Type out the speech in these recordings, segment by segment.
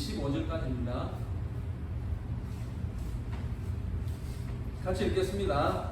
15절까지입니다. 같이 읽겠습니다.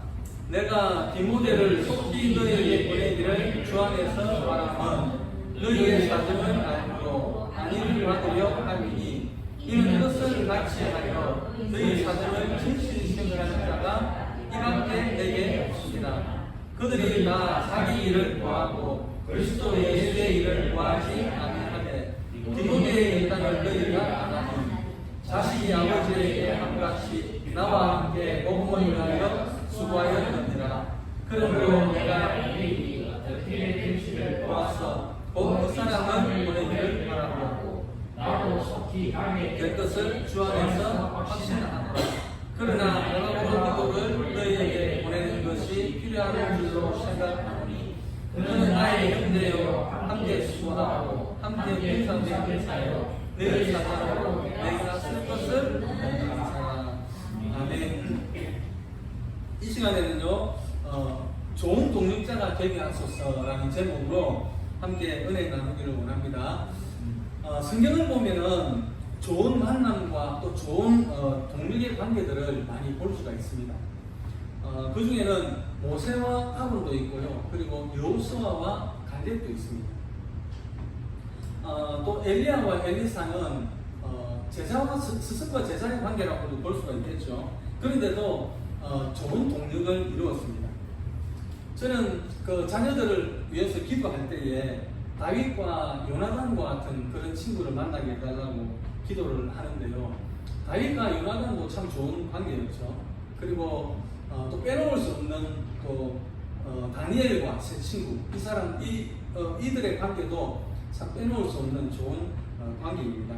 내가 디모데를 속히 너희에게 보내기를 주 안에서 바라면 너희의 사정을 알고 안위를 받으려 함이니 이는 뜻을 같이 하여 너희 사정을 진실히 생각하는 자가 이밖에 내게 없습니다. 그들이 다 자기 일을 구하고 그리스도 예수의 일을 구하지 아니하되 디모데의 일당을 너희가 안하니 자식이 아버지에게 함같이 나와 함께 복음을 위하여 수고하였느니라. 그러므로 내가 너희들이 어떻게 될지를 보아서 곧 그 사람은 보내기를 바라고 나도 속히 하게 될 것을 주 안에서 확신하노라. 그러나 내가 보는 기도를 너희에게 보내는 것이 필요한 줄로 생각하노니 그는 나의 형제요 함께 수고하고 함께 평상되게 하여 너희 사랑으로 내가 쓸 것을 원하노라. 아멘. 이 시간에는요 좋은 동역자가 되게 하소서라는 제목으로 함께 은혜 나누기를 원합니다. 성경을 보면은 좋은 만남과 또 좋은 동력의 관계들을 많이 볼 수가 있습니다. 그 중에는 모세와 아론도 있고요, 그리고 여호수아와 갈렙도 있습니다. 또 엘리야와 엘리사는 제자와 스승과 제자의 관계라고도 볼 수가 있겠죠. 그런데도 좋은 동력을 이루었습니다. 저는 그 자녀들을 위해서 기도할 때에 다윗과 요나단과 같은 그런 친구를 만나게 해달라고 기도를 하는데요. 다윗과 요나단도 참 좋은 관계였죠. 그리고 또 빼놓을 수 없는 또 다니엘과 제 친구, 이들의 관계도 참 빼놓을 수 없는 좋은 관계입니다.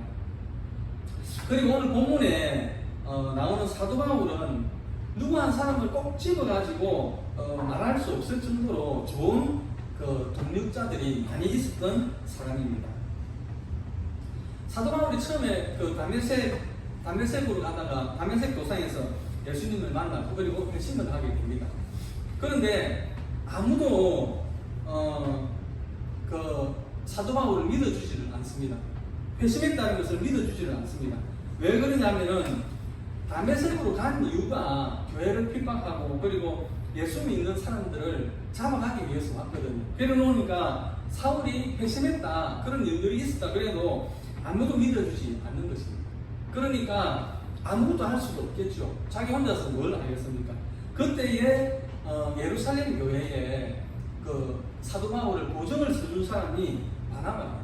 그리고 오늘 본문에 나오는 사도 바울은 누구 한 사람을 꼭 집어가지고 말할 수 없을 정도로 좋은 그 동력자들이 많이 있었던 사람입니다. 사도 바울이 처음에 그 다메섹으로 가다가 다메섹 도상에서 예수님을 만나고 그리고 회심을 하게 됩니다. 그런데 아무도 그 사도 바울을 믿어주지를 않습니다. 회심했다는 것을 믿어주지를 않습니다. 왜 그러냐면은 다메섹으로 간 이유가 교회를 핍박하고 그리고 예수 믿는 사람들을 잡아가기 위해서 왔거든요. 그래 놓으니까 사울이 회심했다 그런 일들이 있었다 그래도 아무도 믿어주지 않는 것입니다. 그러니까 아무것도 할 수도 없겠죠. 자기 혼자서 뭘 하겠습니까? 그때에 예루살렘 교회에 그 사도 바울을 보증을 서준 사람이 바나바입니다.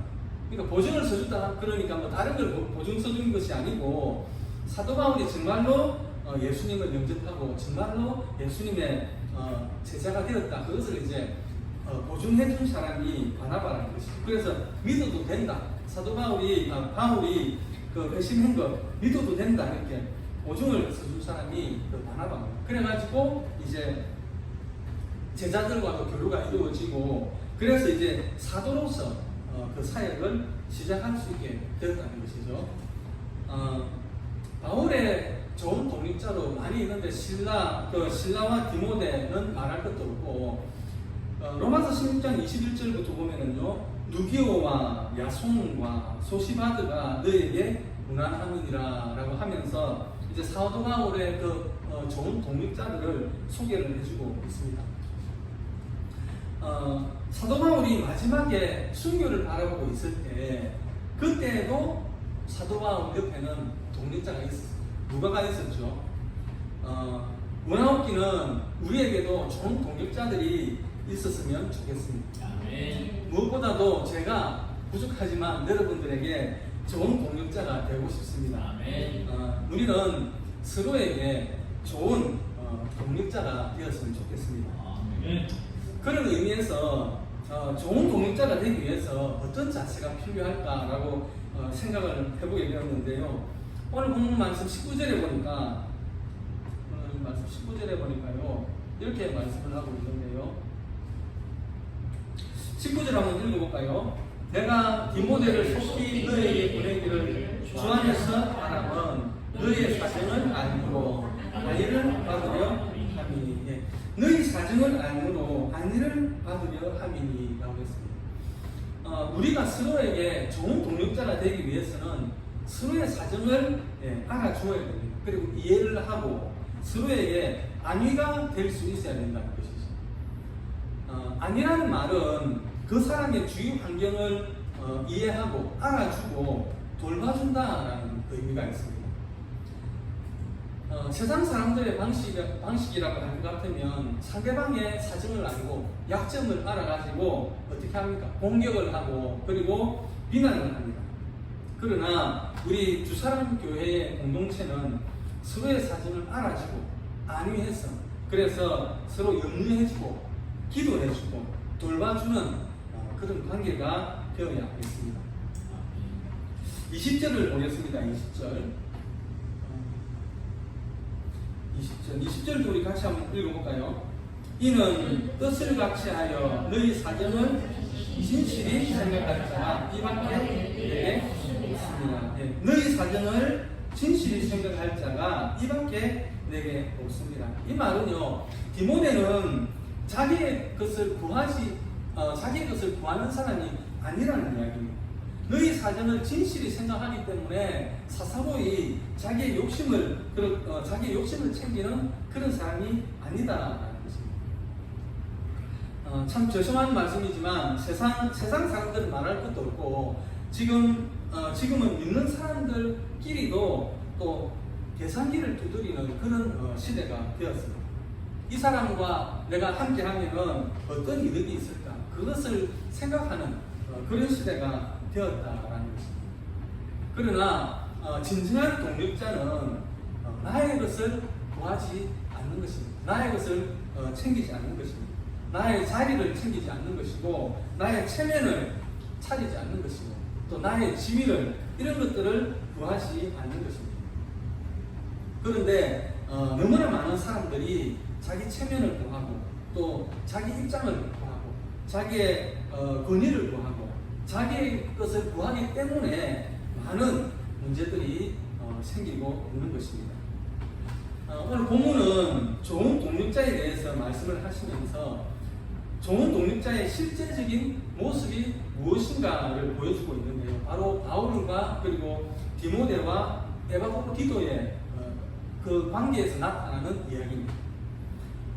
그러니까 보증을 서준다 그러니까 뭐 다른 걸 보증 서준 것이 아니고 사도 바울이 정말로 예수님을 영접하고 정말로 예수님의 제자가 되었다. 그것을 이제 보증해 준 사람이 바나바라는 것이죠. 그래서 믿어도 된다. 사도 바울이 그 회심한 것 믿어도 된다. 이렇게 보증을 서준 사람이 그 바나바입니다. 그래가지고 이제 제자들과도 교류가 이루어지고 그래서 이제 사도로서 그 사역을 시작할 수 있게 되었다는 것이죠. 바울의 좋은 독립자로 많이 있는데 신라와 디모데는 말할 것도 없고 로마서 16장 21절부터 보면은요 누기오와 야손과 소시바드가 너에게 무난하느니라 라고 하면서 이제 사도 바울의 그 좋은 독립자들을 소개를 해주고 있습니다. 사도 바울이 마지막에 순교를 바라보고 있을 때 그때도 사도 바울 옆에는 독립자가 있었어요. 누가가 있었죠. 문화업기는 우리에게도 좋은 동력자들이 있었으면 좋겠습니다. 아멘. 무엇보다도 제가 부족하지만 여러분들에게 좋은 동력자가 되고 싶습니다. 아멘. 우리는 서로에게 좋은 동력자가 되었으면 좋겠습니다. 아멘. 그런 의미에서 좋은 동력자가 되기 위해서 어떤 자세가 필요할까라고 생각을 해보게 되었는데요. 오늘 본문 말씀 19절에 보니까 이렇게 말씀을 하고 있는데요. 19절 한번 읽어볼까요? 내가 디모데를 속히 너에게 보내기를 주 안에서 바라면 너희의 사정을 알므로 안위를 받으려 함이니. 예. 너희 사정을 알므로 안위를 받으려 함이니 라고 했습니다. 우리가 서로에게 좋은 동력자가 되기 위해서는 서로의 사정을 알아주어야 됩니다. 그리고 이해를 하고 서로에게 안위가 될 수 있어야 된다는 것이죠. 안위라는 말은 그 사람의 주위 환경을 이해하고 알아주고 돌봐준다라는 의미가 있습니다. 세상 사람들의 방식이라고 할 것 같으면 상대방의 사정을 알고 약점을 알아가지고 어떻게 합니까? 공격을 하고 그리고 비난을 합니다. 그러나 우리 주사람 교회의 공동체는 서로의 사정을 알아주고 안위해서 그래서 서로 염려해주고 기도해주고 돌봐주는 그런 관계가 되어야 하겠습니다. 20절을 보겠습니다. 20절도 우리 같이 한번 읽어볼까요? 이는 뜻을 같이하여 너희 사정을 진실히 생각할 자가 이밖에 내게 없습니다. 너희 사정을 진실히 생각할 자가 이밖에 내게 없습니다. 이 말은요, 디모데는 자기의 것을 구하는 사람이 아니라는 이야기입니다. 너희 사정을 진실히 생각하기 때문에 사사로이 자기의 욕심을 챙기는 그런 사람이 아니다라는 것입니다. 참 죄송한 말씀이지만 세상 사람들은 말할 것도 없고 지금은 믿는 사람들끼리도 또 계산기를 두드리는 그런 시대가 되었습니다. 이 사람과 내가 함께 하면은 어떤 이득이 있을까? 그것을 생각하는 그런 시대가 되었다라는 것입니다. 그러나 진정한 동력자는 나의 것을 구하지 않는 것입니다. 나의 것을 챙기지 않는 것입니다. 나의 자리를 챙기지 않는 것이고 나의 체면을 차리지 않는 것이고 또 나의 지위를 이런 것들을 구하지 않는 것입니다. 그런데 너무나 많은 사람들이 자기 체면을 구하고 또 자기 입장을 구하고 자기의 권위를 구하고 자기의 것을 구하기 때문에 많은 문제들이 생기고 있는 것입니다. 오늘 본문은 좋은 동력자에 대해서 말씀을 하시면서 좋은 동력자의 실제적인 모습이 무엇인가를 보여주고 있는데요. 바로 바울과 그리고 디모데와 에바브로디도의 그 관계에서 나타나는 이야기입니다.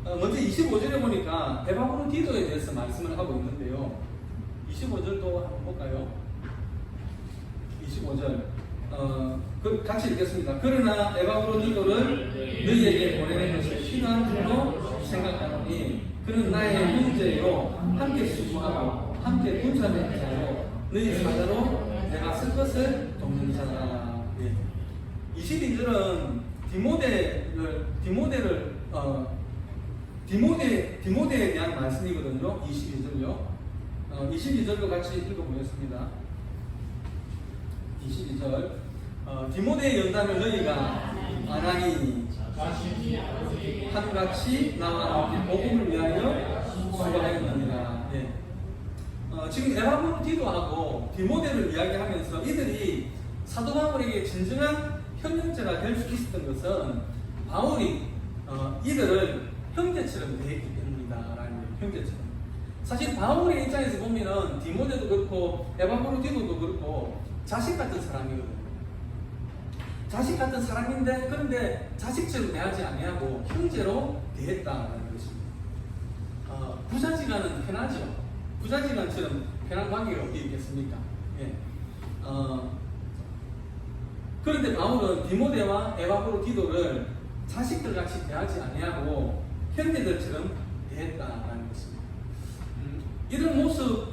먼저 25절에 보니까 에바브로디도에 대해서 말씀을 하고 있는데요. 25절도 한번 볼까요? 25절 같이 읽겠습니다. 그러나 에바브로디도를 너희에게 보내는 것을 필요한 줄로 생각하노니 그는 나의 형제요 함께 수고하고 함께 군사된 자요 너희 사자로 내가 쓸 것을 돕는 자라. 22절은 디모데에 대한 말씀이거든요. 22절요. 22절도 같이 읽어보겠습니다. 22절 디모데의 연단을 너희가 안 하니 하늘같이 나와 함께 복음을 위하여 수고하였느니라. 지금 에바브로디도하고 디모데를 이야기하면서 이들이 사도 바울에게 진정한 형제가 될 수 있었던 것은 바울이 이들을 형제처럼 대했기 때문이다라는 형제처럼. 사실 바울의 입장에서 보면은 디모데도 그렇고 에바브로디도도 그렇고 자식 같은 사람이거든요. 자식 같은 사람인데 그런데 자식처럼 대하지 아니하고 형제로 대했다라는 것입니다. 부자지간은 편하죠. 부자지간처럼 편한 관계가 어디 있겠습니까? 그런데 바울은 디모데와 에바브로디도를 자식들 같이 대하지 아니하고 형제들처럼 대했다라는 것입니다. 이런 모습,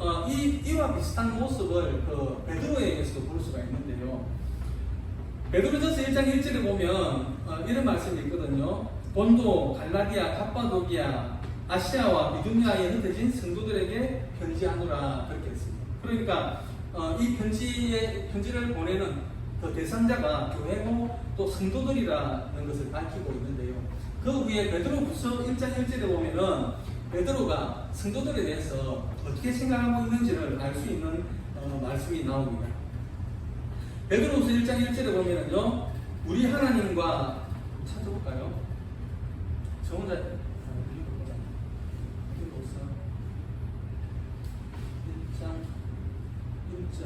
이와 비슷한 모습을 베드로에게서도 볼 수가 있는데요. 베드로전서 1장 1절에 보면 이런 말씀이 있거든요. 본도, 갈라디아, 갑바도기아, 아시아와 비두니아에 흩어진 성도들에게 편지하노라 그렇게 했습니다. 그러니까 이 편지를 보내는 그 대상자가 교회고 또 성도들이라는 것을 밝히고 있는데요. 그 후에 베드로후서 1장 1절에 보면은 베드로가 성도들에 대해서 어떻게 생각하고 있는지를 알 수 있는 말씀이 나옵니다. 베드로후서 1장 1절에 보면은요, 우리 하나님과 찾아볼까요? 저 혼자 베드로후서 1장 1절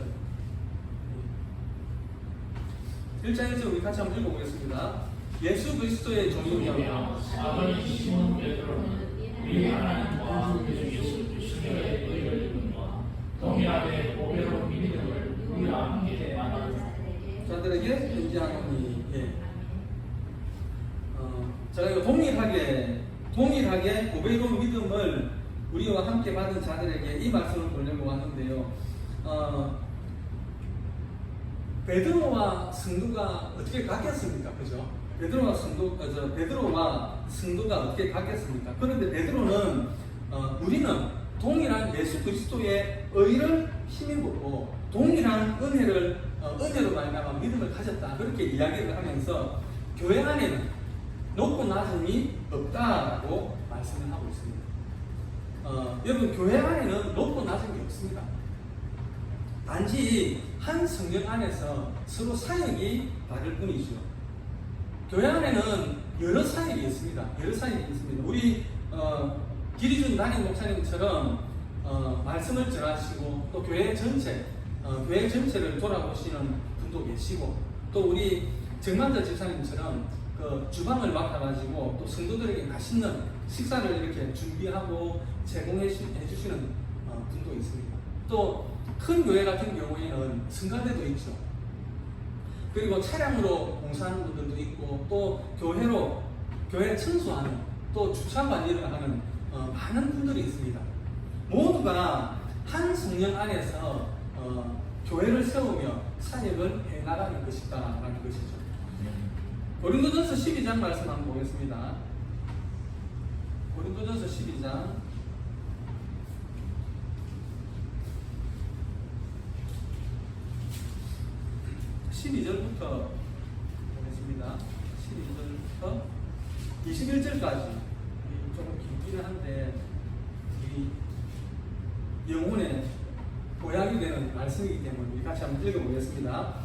1장 1절 우리 같이 한번 읽어보겠습니다. 예수 그리스도의 종이며 아버지 시몬 베드로는 우리 하나님 주 예수 그리스도의 의를 믿음과 동일하게 보배로운 믿음을 우리와 함께 많은 자들에게 편지하노니. 예. 제가 이거 동일하게 보배로운 믿음을 우리와 함께 받은 자들에게 이 말씀을 보려고 왔는데요. 베드로와 승두가 어떻게 같겠습니까? 그죠? 베드로와 승두가 어떻게 같겠습니까? 그런데 베드로는 우리는 동일한 예수 그리스도의 의를 힘입고 동일한 은혜로 말미암아 믿음을 가졌다, 그렇게 이야기를 하면서 교회 안에는 높고 낮음이 없다라고 말씀을 하고 있습니다. 여러분, 교회 안에는 높고 낮음이 없습니다. 단지 한 성령 안에서 서로 사역이 다를 뿐이죠. 교회 안에는 여러 사역이 있습니다. 우리 기리준 담임 목사님처럼 말씀을 전하시고 또 교회 전체를 돌아보시는 분도 계시고, 또 우리 정만자 집사님처럼 그 주방을 맡아가지고 또 성도들에게 맛있는 식사를 이렇게 준비하고 제공해 주시는 분도 있습니다. 또 큰 교회 같은 경우에는 성가대도 있죠. 그리고 차량으로 봉사하는 분들도 있고, 또 교회 청소하는, 또 주차 관리를 하는 많은 분들이 있습니다. 모두가 한 성령 안에서 교회를 세우며 사역을 해나가는 것이다라는 것이죠. 고린도전서 12장 말씀 한번 보겠습니다. 고린도전서 12장 12절부터 보겠습니다. 12절부터 21절까지 조금 길기는 한데 이 영혼의 보약이 되는 말씀이기 때문에 우리 같이 한번 읽어보겠습니다.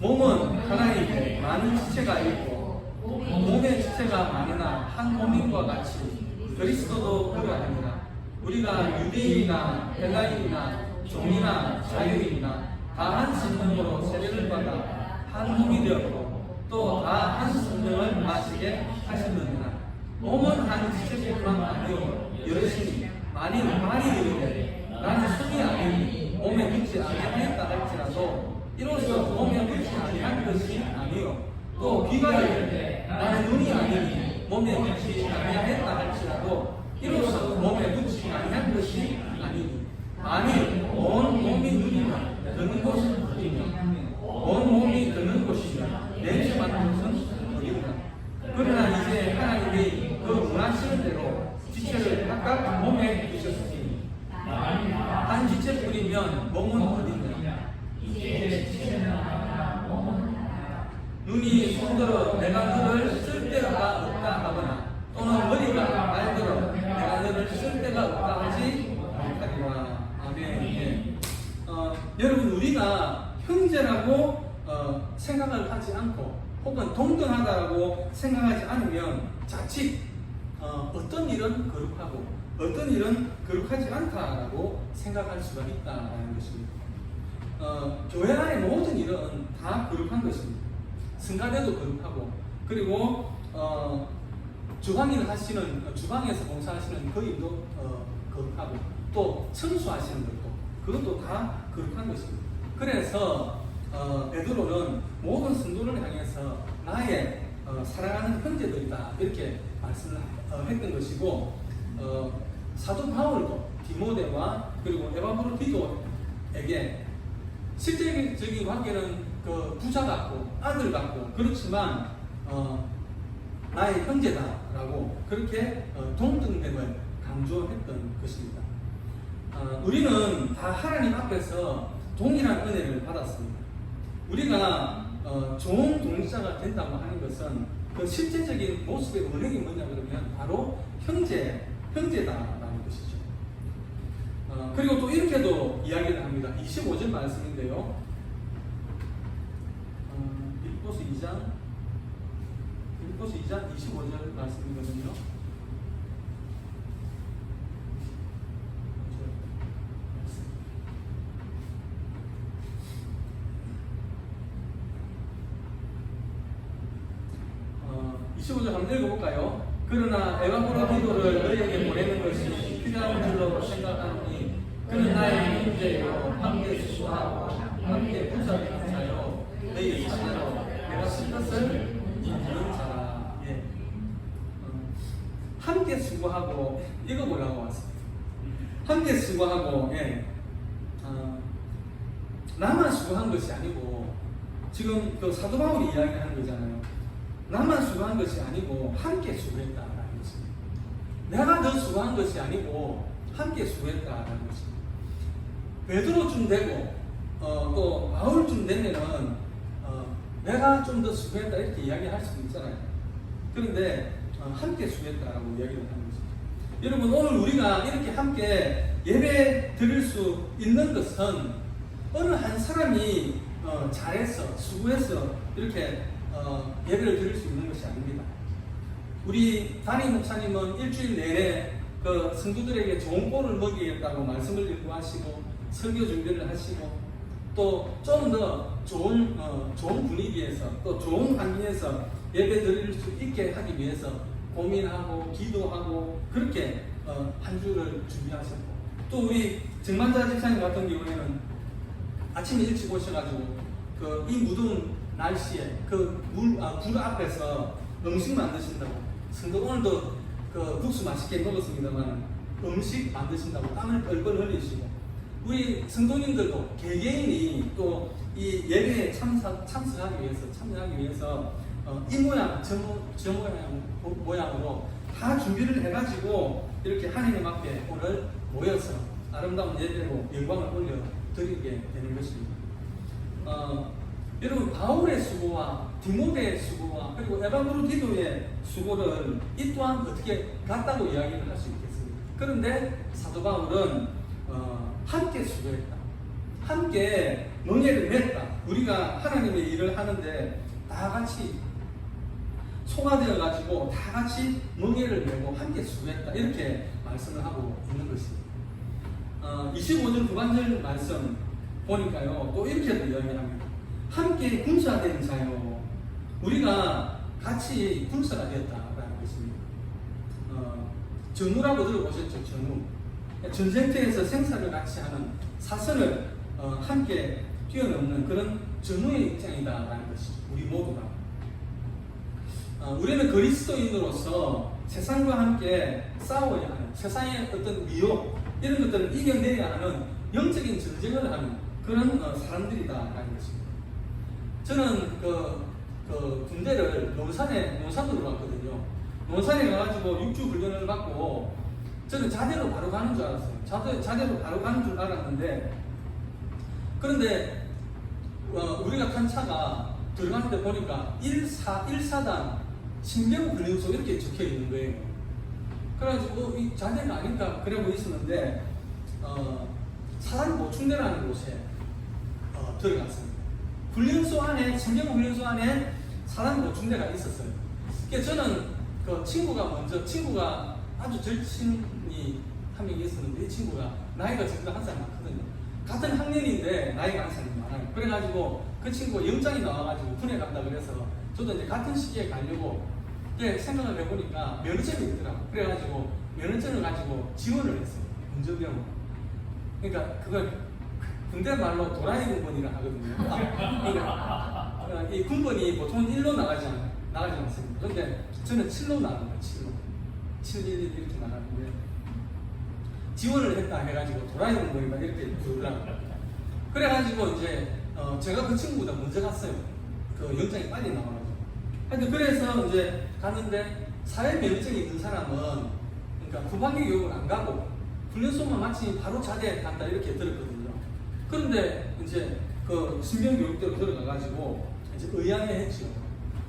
몸은 하나님께 많은 지체가 있고 몸의 지체가 많으나 한 몸인과 같이 그리스도도 그러하니라. 우리가 유대인이나 헬라인이나 종이나 자유인이나 다 한 성령으로 세례를 받아 한 몸이 되었고 또 다 한 성령을 마시게 하셨느니라. 몸은 한 지체뿐만 아니요 여럿이니 만일 이르되 나는 손이 아니니 몸에 묻지 아니하였다 할지라도 이로써 몸에 묻지 아니한 것이 아니요, 또 귀가 이르되 나는 눈이 아니니 몸에 묻지 아니하였다 할지라도 이로써 몸에 묻지 아니한 것이 아니니 만일 온 몸이 눈이면 드는 곳은 어디냐, 온 몸이 드는 곳이면 내주 받는 것은 어디냐. 그러나 이제 하나님이 그 원하시는 대로 지체를 각각 몸에 주셨으니 한 지체뿐이면 몸은 어디냐. 눈이 손들어 내가 너를 쓸 데가 없다 하거나 또는 머리가 말들어 내가 너를 쓸 데가 없다 하지 못하리라. 아멘. 여러분, 우리가 형제라고 생각을 하지 않고 혹은 동등하다라고 생각하지 않으면 자칫 어떤 일은 거룩하고 어떤 일은 거룩하지 않다라고 생각할 수가 있다라는 것입니다. 교회 안의 모든 일은 다 거룩한 것입니다. 성가대도 거룩하고, 그리고 주방에서 봉사하시는 그 일도 거룩하고, 또 청소하시는 것도 그것도 다 거룩한 것입니다. 그래서 베드로는 모든 성도를 향해서 나의 사랑하는 형제들이다 이렇게 말씀을 했던 것이고, 사도 바울도 디모데와 그리고 에바브로디도에게 실제적인 관계는 그 부자 같고 아들 같고 그렇지만 나의 형제다라고 그렇게 동등됨을 강조했던 것입니다. 우리는 다 하나님 앞에서 동일한 은혜를 받았습니다. 우리가 좋은 동자가 된다고 하는 것은 그 실제적인 모습의 원형이 뭐냐 그러면 바로 형제다라는 것이죠. 그리고 또 이렇게도 이야기를 합니다. 25절 말씀인데요. 빌립보서 2장 25절 말씀이거든요. 15절 한번 읽어볼까요? 그러나 에바브로디도를 너희에게 보내는 것이 필요한 줄로 생각하노니 그는 나의 문제요 함께 수고하고 함께 부자되는 자요 너희 자녀로 내가 쓴 것을 이루는 자라. 예. 함께 수고하고 이거 뭐라고 왔습니다. 함께 수고하고 나만 수고한 것이 아니고 지금 그 사도 바울이 이야기하는 거잖아요. 나만 수고한 것이 아니고 함께 수고했다라는 것입니다. 내가 더 수고한 것이 아니고 함께 수고했다라는 것입니다. 베드로쯤 되고 또 바울쯤 되면은 내가 좀 더 수고했다 이렇게 이야기할 수도 있잖아요. 그런데 함께 수고했다라고 이야기를 하는 것입니다. 여러분 오늘 우리가 이렇게 함께 예배 드릴 수 있는 것은 어느 한 사람이 잘해서 수고해서 이렇게 예배를 드릴 수 있는 것이 아닙니다. 우리 담임 목사님은 일주일 내내 그 성도들에게 좋은 꼴을 먹이겠다고 말씀을 일구하시고 설교 준비를 하시고 또 좀 더 좋은 분위기에서 또 좋은 환경에서 예배 드릴 수 있게 하기 위해서 고민하고 기도하고 그렇게 한 주를 준비하셨고 또 우리 정만자 집사님 같은 경우에는 아침에 일찍 오셔가지고 이 무더운 날씨에 불 앞에서 음식 만드신다고 성도 오늘도 국수 맛있게 먹었습니다만 음식 만드신다고 땀을 뻘뻘 흘리시고 우리 성도님들도 개개인이 또 이 예배에 참석하기 위해서 이 모양 저 모양으로 다 준비를 해가지고 이렇게 하나님 앞에 오늘 모여서 아름다운 예배로 영광을 올려 드리게 되는 것입니다. 여러분 바울의 수고와 디모데의 수고와 그리고 에바브로디도의 수고를 이 또한 어떻게 같다고 이야기를 할 수 있겠습니까? 그런데 사도 바울은 함께 수고했다. 함께 멍에를 맸다. 우리가 하나님의 일을 하는데 다 같이 소화되어 가지고 다 같이 멍에를 메고 함께 수고했다. 이렇게 말씀을 하고 있는 것입니다. 25절 후반절 말씀 보니까요 또 이렇게도 이야기합니다. 함께 군사된 자요. 우리가 같이 군사가 되었다라는 것입니다. 전우라고 들어보셨죠? 전우. 전쟁터에서 생사를 같이 하는 사선을 함께 뛰어넘는 그런 전우의 입장이다라는 것이죠. 우리 모두가. 우리는 그리스도인으로서 세상과 함께 싸워야 하는 세상의 어떤 미혹 이런 것들을 이겨내야 하는 영적인 전쟁을 하는 그런 사람들이다라는 것입니다. 저는 군대를 논산으로 갔거든요. 논산에 가가지고 6주 훈련을 받고 저는 자대로 바로 가는 줄 알았어요. 자대로 바로 가는 줄 알았는데 그런데 우리가 탄 차가 들어가는데 보니까 1사단 신병 훈련소 이렇게 적혀 있는 거예요. 그래가지고 이 자대가 아닌가 그러고 있었는데 사단 보충대라는 곳에 들어갔습니다. 훈련소 안에 신병 훈련소 안에 사단 보충대가 있었어요. 그래서 저는 친구가 아주 절친이 한 명이 있었는데 이 친구가 나이가 저보다 한 살 많거든요. 같은 학년인데 나이가 한 살이 많아요. 그래가지고 그 친구가 영장이 나와가지고 군에 간다 그래서 저도 이제 같은 시기에 가려고 생각을 해보니까 면허증이 있더라고. 그래가지고 면허증을 가지고 지원을 했어요. 운전병으로. 그러니까 그걸 군대 말로 도라이 군번이라 하거든요. 그러니까 이 군번이 보통 1로 나가지 않습니다. 그런데 저는 7로 나간 거예요. 711 이렇게 나가는데 지원을 했다 해가지고 도라이 군번이가 이렇게 부르더라고요. 그래가지고 이제 제가 그 친구보다 먼저 갔어요. 그 영장이 빨리 나와가지고. 하여튼 그래서 이제 갔는데 사회 면허증이 있는 사람은 그러니까 후반기 교육을 안 가고 훈련소만 마치면 바로 자대에 간다 이렇게 들었거든요. 그런데 이제 그 신병 교육대로 들어가가지고 이제 의아해 했죠.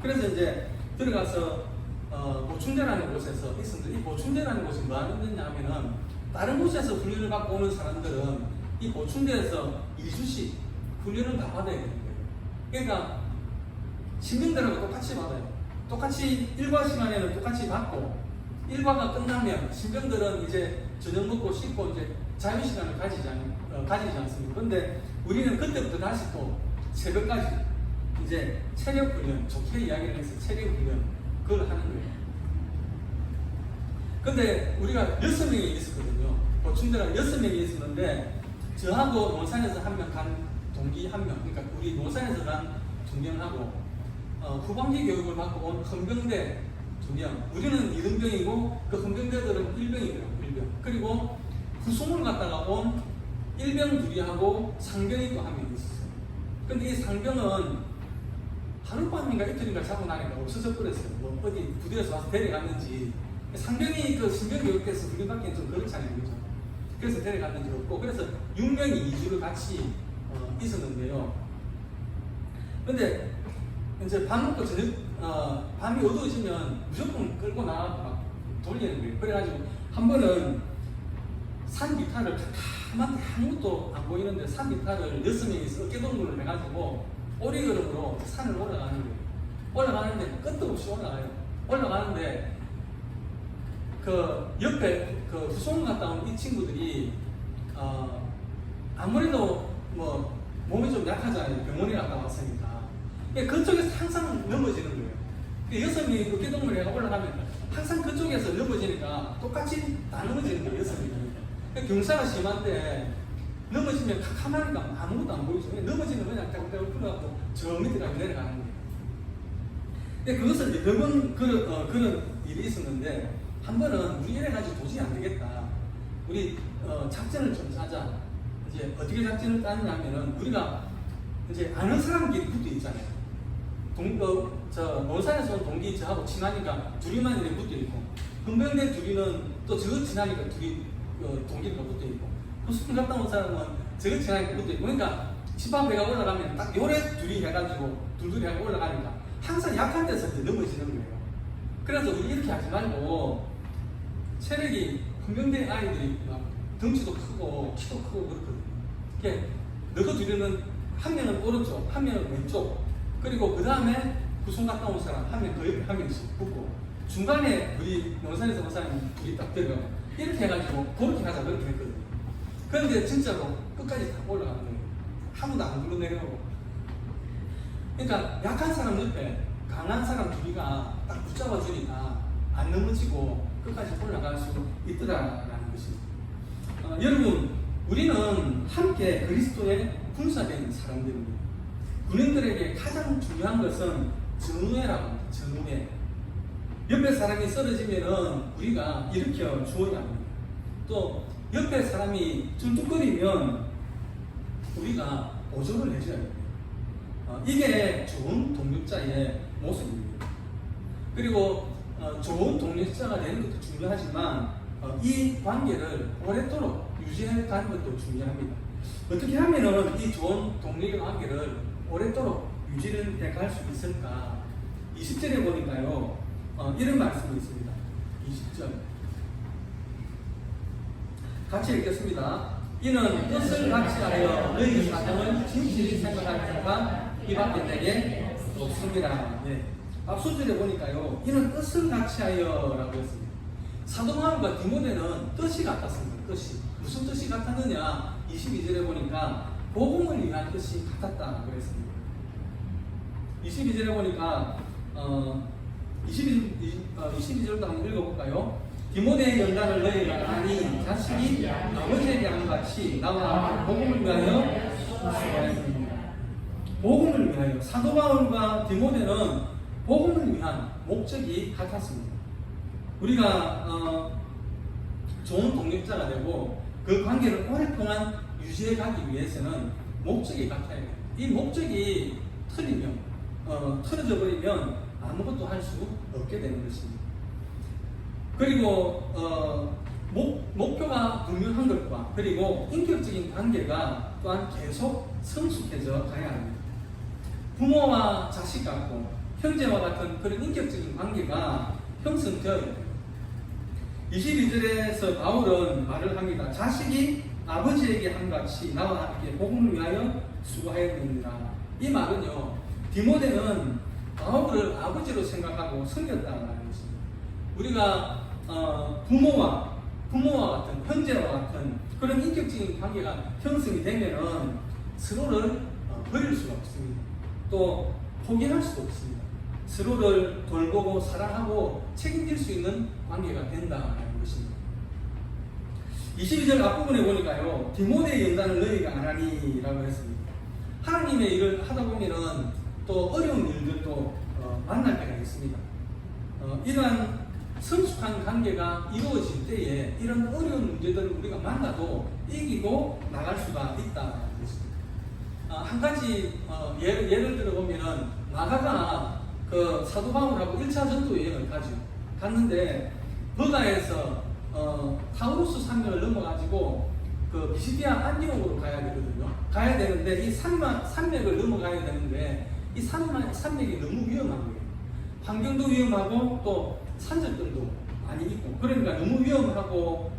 그래서 이제 들어가서 보충대라는 곳에서 있었는데 이 보충대라는 곳이 뭐 하는 데냐 하면은 다른 곳에서 훈련을 받고 오는 사람들은 이 보충대에서 2주씩 훈련을 다 받아야 되는 거예요. 그러니까 신병들하고 똑같이 받아요. 똑같이 일과 시간에는 똑같이 받고 일과가 끝나면 신병들은 이제 저녁 먹고 씻고 이제 자유 시간을 가지지 않습니까? 그런데 우리는 그때부터 다시 또 새벽까지 이제 체력 훈련, 좋게 이야기를 해서 체력 훈련 그걸 하는 거예요. 근데 우리가 6명이 있었거든요. 보충대랑 6명이 있었는데 저하고 논산에서 한 명 간 동기 한 명, 그러니까 우리 논산에서 간 2명하고 후반기 교육을 받고 온 헌병대 2명, 우리는 2등병이고 그 헌병대들은 1병이더라고요. 1병. 그리고 후송을 갔다가 온 1병 둘이하고 상병이 또 한 명 있었어요. 근데 이 상병은 하룻밤인가 이틀인가 자고 나니까 없어져 버렸어요. 뭐 어디 부대에서 와서 데려갔는지. 상병이 그 신병 교육대에서 훈련받기엔 좀 그렇잖아요. 그죠? 그래서 데려갔는지 없고, 그래서 6명이 2주를 같이 있었는데요. 근데 이제 밥 먹고 저녁, 밤이 어두워지면 무조건 끌고 나가고 막 돌리는 거예요. 그래가지고 한 번은 산 비탈을 가만히 아무것도 안 보이는데 산 비탈을 6명이서 어깨동무를 해가지고 오리걸음으로 산을 올라가는 거예요. 올라가는데 끝도 없이 올라가요. 올라가는데 그 옆에 그 후송 갔다 온 이 친구들이 아무래도 뭐 몸이 좀 약하잖아요. 병원에 갔다 왔으니까. 그쪽에서 항상 넘어지는 거예요. 6명이 어깨동무를 해가 올라가면 항상 그쪽에서 넘어지니까 똑같이 다 넘어지는 거예요. 6명이. 경사가 심한데 넘어지면 가만히가 아무것도 안 보이죠. 넘어지면 그냥 떼고 풀어갖고 저 밑에까지 내려가는 거예요. 근데 그것을 이제 몇번 그런 일이 있었는데 한 번은 우리 이래가지고 도저히 안 되겠다. 우리 작전을 좀 짜자. 이제 어떻게 작전을 짜느냐면은 우리가 이제 아는 사람끼리 붙어 있잖아요. 논산에서 온 동기 저하고 친하니까 둘이만 이렇게 붙어 있고, 헌병대 둘이는 또 저거 친하니까 둘이 동기가 붙어 있고, 후순 갔다 온 사람은 저거 친하니까 붙어 있고, 그러니까 집 앞에가 올라가면 딱 요래 둘이 해가지고 둘둘이 해가 올라가니까 항상 약한 데서 이제 넘어지는 거예요. 그래서 우리 이렇게 하지 말고 체력이 헌병대 아이들이 막 덩치도 크고 키도 크고 그렇거든요. 이게 너희 둘이는 한 명은 오른쪽, 한 명은 왼쪽, 그리고 그 다음에 후순 갔다 온 사람 한 명 더 옆에 한 명씩 붙고 중간에 우리 논산에서 온 사람이 둘이 딱 들어 이렇게 해가지고 그렇게 하자 그렇게 했거든요. 그런데 진짜로 끝까지 다 올라가는 거예요. 아무도 안 굴러내려고. 그러니까 약한 사람 옆에 강한 사람 둘이가 딱 붙잡아 주니까 안 넘어지고 끝까지 올라갈 수 있더라라는 것입니다. 여러분, 우리는 함께 그리스도의 군사된 사람들입니다. 군인들에게 가장 중요한 것은 전우회라고 합니다. 전우회. 옆에 사람이 쓰러지면은 우리가 일으켜 주어야 합니다. 또 옆에 사람이 툴툴거리면 우리가 보조를 해줘야 됩니다. 이게 좋은 동력자의 모습입니다. 그리고 좋은 동력자가 되는 것도 중요하지만 이 관계를 오랫도록 유지해 가는 것도 중요합니다. 어떻게 하면은 이 좋은 동력의 관계를 오랫도록 유지를 해 갈 수 있을까? 20절에 보니까요, 이런 말씀이 있습니다. 20절. 같이 읽겠습니다. 이는 뜻을 같이 하여 너희 사정을 진실히 생각할 자가 이밖에 내게 없습니다. 네. 앞소절에 보니까요, 이는 뜻을 같이 하여 라고 했습니다. 사도 바울과 디모데는 뜻이 같았습니다. 뜻이. 무슨 뜻이 같았느냐? 22절에 보니까 복음을 위한 뜻이 같았다고 했습니다. 22절에 보니까 22절도 한번 읽어볼까요? 디모데의 연단을 너희가 아니 자식이 아버지에게 한 같이 나와 복음을 위하여 수고하였습니다. 복음을 위하여. 사도 바울과 디모데는 복음을 위한 목적이 같았습니다. 우리가 좋은 동력자가 되고 그 관계를 오랫동안 유지해 가기 위해서는 목적이 같아야 돼요. 이 목적이 틀리면 틀어져 버리면 아무것도 할 수 없게 되는 것입니다. 그리고 목표가 분명한 것과 그리고 인격적인 관계가 또한 계속 성숙해져 가야 합니다. 부모와 자식 같고 형제와 같은 그런 인격적인 관계가 형성되어야 돼요. 22절에서 바울은 말을 합니다. 자식이 아버지에게 한같이 나와 함께 복음을 위하여 수고하였느니라. 이 말은요, 디모데는 바울을 아버지로 생각하고 섬겼다는 것입니다. 우리가 부모와 같은 형제와 같은 그런 인격적인 관계가 형성이 되면은 서로를 버릴 수가 없습니다. 또 포기할 수도 없습니다. 서로를 돌보고 사랑하고 책임질 수 있는 관계가 된다는 것입니다. 22절 앞부분에 보니까요, 디모데의 연단을 너희가 안 하니라고 했습니다. 하나님의 일을 하다 보면은 또 어려운 일들도 만날 때가 있습니다. 이러한 성숙한 관계가 이루어질 때에 이런 어려운 문제들을 우리가 만나도 이기고 나갈 수가 있다는 것입니다. 한 가지 예를 들어보면은 마가가 그 사도 바울하고 1차 전도 여행을 갔는데 버가에서 타우루스 산맥을 넘어가지고 그 비시디아 안디옥으로 가야 되거든요. 가야 되는데 이 산맥을 넘어가야 되는데 이 산맥이 너무 위험한 거예요. 환경도 위험하고 또 산적들도 많이 있고 그러니까 너무 위험하고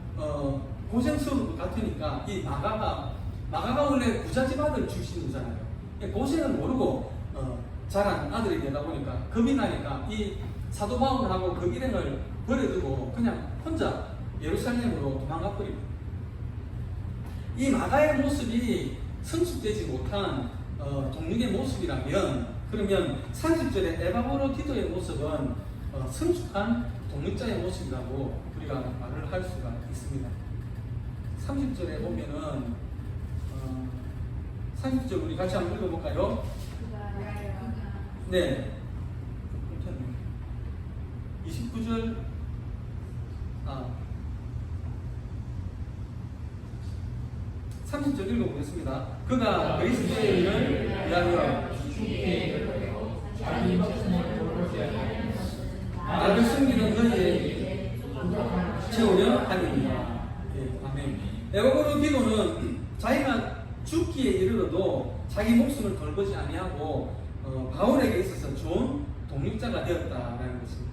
고생스러울 것 같으니까 이 마가가 원래 부잣집 아들 출신이잖아요. 고생을 모르고 자란 아들이 되다 보니까 겁이 나니까 이 사도 바울하고 그 일행을 버려두고 그냥 혼자 예루살렘으로 도망가 버립니다. 이 마가의 모습이 성숙되지 못한 동력의 모습이라면 그러면 30절의 에바브로디도의 모습은 성숙한 동력자의 모습이라고 우리가 말을 할 수가 있습니다. 30절에 보면은 30절 우리 같이 한번 읽어볼까요? 네. 29절 30절 읽어보겠습니다. 그가 그리스도의 일을 위하여 나를 숨기는 너희에게 채우려 하느니라. 아멘. 에바브로디도는 자기가 죽기에 이르러도 자기 목숨을 돌보지 아니하고 바울에게 있어서 좋은 동력자가 되었다라는 것입니다.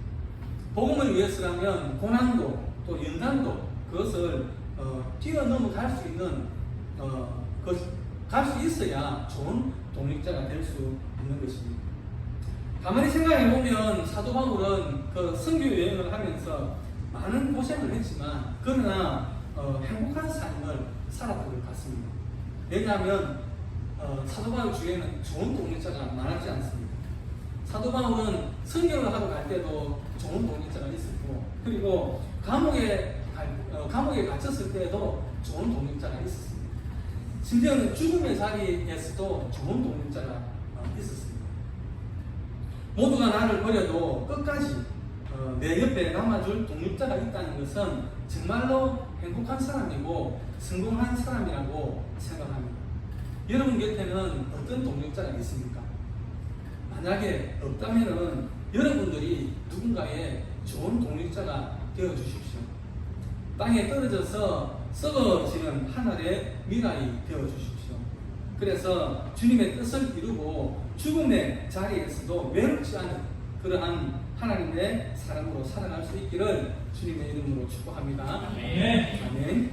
복음을 위해서라면 고난도 또 연단도 그것을 뛰어넘어갈 수 있는 갈 수 있어야 좋은 동력자가 될 수 있는 것입니다. 가만히 생각해 보면 사도 바울은 그 선교 여행을 하면서 많은 고생을 했지만 그러나 행복한 삶을 살았던 것 같습니다. 왜냐하면 사도 바울 주위에는 좋은 동력자가 많았지 않습니다. 사도 바울은 선교를 하러 갈 때도 좋은 동력자가 있었고 그리고 감옥에 갇혔을 때에도 좋은 동력자가 있었습니다. 심지어는 죽음의 자리에서도 좋은 동력자가 있었습니다. 모두가 나를 버려도 끝까지 내 옆에 남아줄 동력자가 있다는 것은 정말로 행복한 사람이고 성공한 사람이라고 생각합니다. 여러분 곁에는 어떤 동력자가 있습니까? 만약에 없다면 여러분들이 누군가의 좋은 동력자가 되어 주십시오. 땅에 떨어져서 썩어지는 하늘의 미라이 되어 주십시오. 그래서 주님의 뜻을 이루고 죽음의 자리에서도 외롭지 않은 그러한 하나님의 사람으로 살아갈 수 있기를 주님의 이름으로 축복합니다. 아멘. 아멘.